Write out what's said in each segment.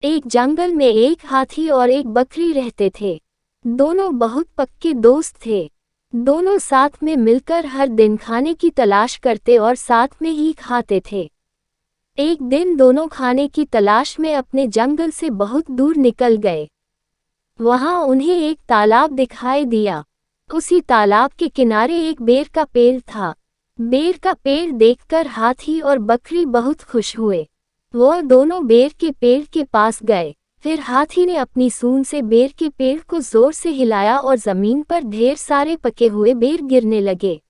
एक जंगल में एक हाथी और एक बकरी रहते थे। दोनों बहुत पक्के दोस्त थे। दोनों साथ में मिलकर हर दिन खाने की तलाश करते और साथ में ही खाते थे। एक दिन दोनों खाने की तलाश में अपने जंगल से बहुत दूर निकल गए। वहां उन्हें एक तालाब दिखाई दिया। उसी तालाब के किनारे एक बेर का पेड़ था। बेर का पेड़ देखकर हाथी और बकरी बहुत खुश हुए। वह दोनों बेर के पेड़ के पास गए। फिर हाथी ने अपनी सूंड से बेर के पेड़ को जोर से हिलाया और जमीन पर ढेर सारे पके हुए बेर गिरने लगे।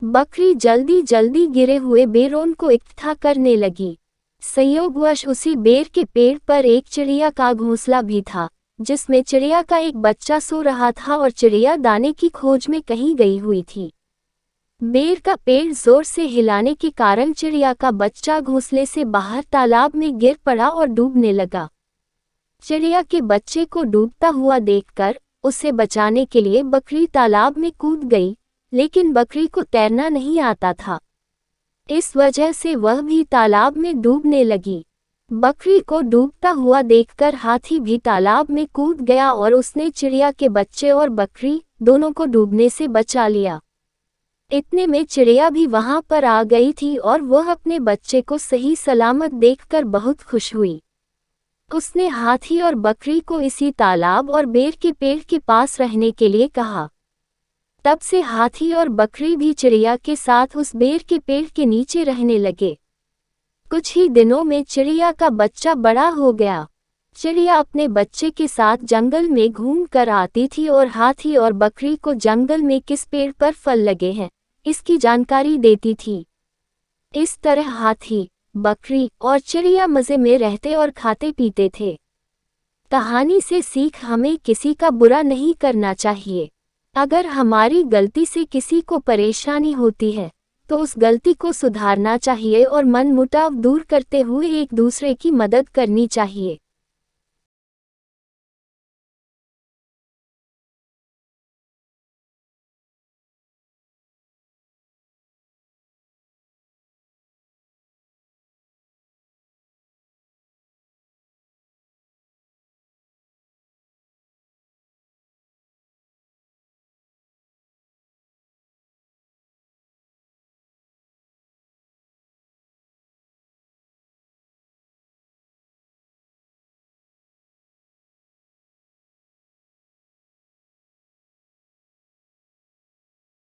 बकरी जल्दी जल्दी गिरे हुए बेरों को इकट्ठा करने लगी। संयोगवश उसी बेर के पेड़ पर एक चिड़िया का घोंसला भी था, जिसमें चिड़िया का एक बच्चा सो रहा था और चिड़िया दाने की खोज में कहीं गई हुई थी। बेर का पेड़ जोर से हिलाने के कारण चिड़िया का बच्चा घोंसले से बाहर तालाब में गिर पड़ा और डूबने लगा। चिड़िया के बच्चे को डूबता हुआ देखकर उसे बचाने के लिए बकरी तालाब में कूद गई, लेकिन बकरी को तैरना नहीं आता था। इस वजह से वह भी तालाब में डूबने लगी। बकरी को डूबता हुआ देखकर हाथी भी तालाब में कूद गया और उसने चिड़िया के बच्चे और बकरी दोनों को डूबने से बचा लिया। इतने में चिड़िया भी वहां पर आ गई थी और वह अपने बच्चे को सही सलामत देखकर बहुत खुश हुई। उसने हाथी और बकरी को इसी तालाब और बेर के पेड़ के पास रहने के लिए कहा। तब से हाथी और बकरी भी चिड़िया के साथ उस बेर के पेड़ के नीचे रहने लगे। कुछ ही दिनों में चिड़िया का बच्चा बड़ा हो गया। चिड़िया अपने बच्चे के साथ जंगल में घूम कर आती थी और हाथी और बकरी को जंगल में किस पेड़ पर फल लगे हैं इसकी जानकारी देती थी। इस तरह हाथी, बकरी और चिड़िया मज़े में रहते और खाते पीते थे। कहानी से सीख हमें किसी का बुरा नहीं करना चाहिए। अगर हमारी गलती से किसी को परेशानी होती है तो उस गलती को सुधारना चाहिए और मनमुटाव दूर करते हुए एक दूसरे की मदद करनी चाहिए।